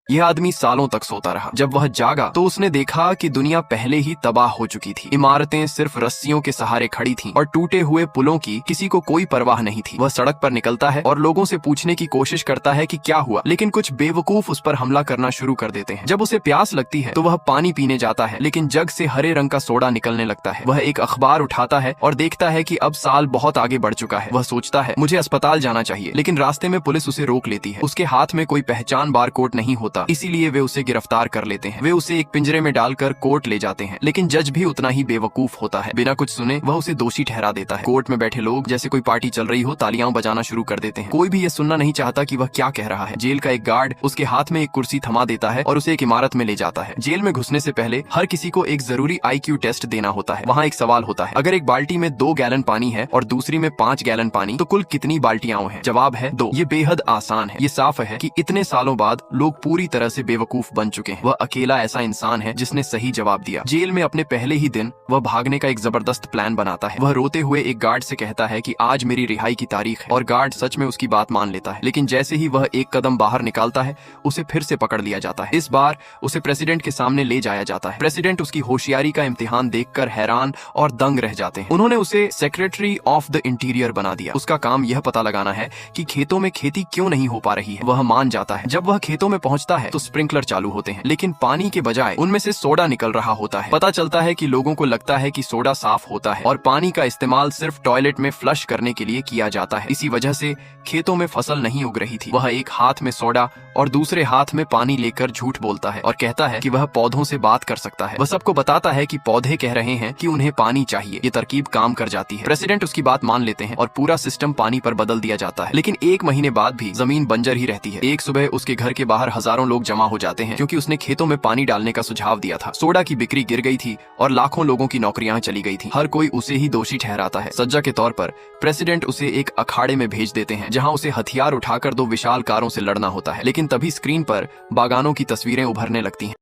यह आदमी सालों तक सोता रहा। जब वह जागा तो उसने देखा कि दुनिया पहले ही तबाह हो चुकी थी। इमारतें सिर्फ रस्सियों के सहारे खड़ी थीं और टूटे हुए पुलों की किसी को कोई परवाह नहीं थी। वह सड़क पर निकलता है और लोगों से पूछने की कोशिश करता है कि क्या हुआ, लेकिन कुछ बेवकूफ उस पर हमला करना शुरू कर देते हैं। जब उसे प्यास लगती है तो वह पानी पीने जाता है, लेकिन जग से हरे रंग का सोडा निकलने लगता है। वह एक अखबार उठाता है और देखता है कि अब साल बहुत आगे बढ़ चुका है। वह सोचता है मुझे अस्पताल जाना चाहिए, लेकिन रास्ते में पुलिस उसे रोक लेती है। उसके हाथ में कोई पहचान बारकोड नहीं होता, इसीलिए वे उसे गिरफ्तार कर लेते हैं। वे उसे एक पिंजरे में डालकर कोर्ट ले जाते हैं, लेकिन जज भी उतना ही बेवकूफ होता है। बिना कुछ सुने वह उसे दोषी ठहरा देता है। कोर्ट में बैठे लोग जैसे कोई पार्टी चल रही हो तालियां बजाना शुरू कर देते हैं। कोई भी ये सुनना नहीं चाहता कि वह क्या कह रहा है। जेल का एक गार्ड उसके हाथ में एक कुर्सी थमा देता है और उसे एक इमारत में ले जाता है। जेल में घुसने से पहले हर किसी को एक जरूरी IQ टेस्ट देना होता है। वहाँ एक सवाल होता है, अगर एक बाल्टी में 2 गैलन पानी है और दूसरी में 5 गैलन पानी, तो कुल कितनी बाल्टियां हैं? जवाब है 2। ये बेहद आसान है। ये साफ है कि इतने सालों बाद लोग पूरी तरह से बेवकूफ बन चुके हैं। वह अकेला ऐसा इंसान है जिसने सही जवाब दिया। जेल में अपने पहले ही दिन वह भागने का एक जबरदस्त प्लान बनाता है। वह रोते हुए एक गार्ड से कहता है कि आज मेरी रिहाई की तारीख है, और गार्ड सच में उसकी बात मान लेता है। लेकिन जैसे ही वह एक कदम बाहर निकालता है उसे फिर से पकड़ लिया जाता है। इस बार उसे प्रेसिडेंट के सामने ले जाया जाता है। प्रेसिडेंट उसकी होशियारी का इम्तिहान देखकर हैरान और दंग रह जाते हैं। उन्होंने उसे सेक्रेटरी ऑफ द इंटीरियर बना दिया। उसका काम यह पता लगाना है कि खेतों में खेती क्यों नहीं हो पा रही है। वह मान जाता है। जब वह खेतों में पहुंचता है तो स्प्रिंकलर चालू होते हैं, लेकिन पानी के बजाय उनमें से सोडा निकल रहा होता है। पता चलता है कि लोगों को लगता है कि सोडा साफ होता है और पानी का इस्तेमाल सिर्फ टॉयलेट में फ्लश करने के लिए किया जाता है। इसी वजह से खेतों में फसल नहीं उग रही थी। वह एक हाथ में सोडा और दूसरे हाथ में पानी लेकर झूठ बोलता है और कहता है कि वह पौधों से बात कर सकता है। वह सबको बताता है कि पौधे कह रहे हैं कि उन्हें पानी चाहिए। ये तरकीब काम कर जाती है। प्रेसिडेंट उसकी बात मान लेते हैं और पूरा सिस्टम पानी पर बदल दिया जाता है। लेकिन 1 महीने बाद भी जमीन बंजर ही रहती है। एक सुबह उसके घर के बाहर हजारों लोग जमा हो जाते हैं, क्योंकि उसने खेतों में पानी डालने का सुझाव दिया था। सोडा की बिक्री गिर गई थी और लाखों लोगों की नौकरियां चली गई थी। हर कोई उसे ही दोषी ठहराता है। सज्जा के तौर पर प्रेसिडेंट उसे एक अखाड़े में भेज देते हैं, जहां उसे हथियार उठाकर 2 विशाल कारों से लड़ना होता है। लेकिन तभी स्क्रीन पर बागानों की तस्वीरें उभरने लगती हैं।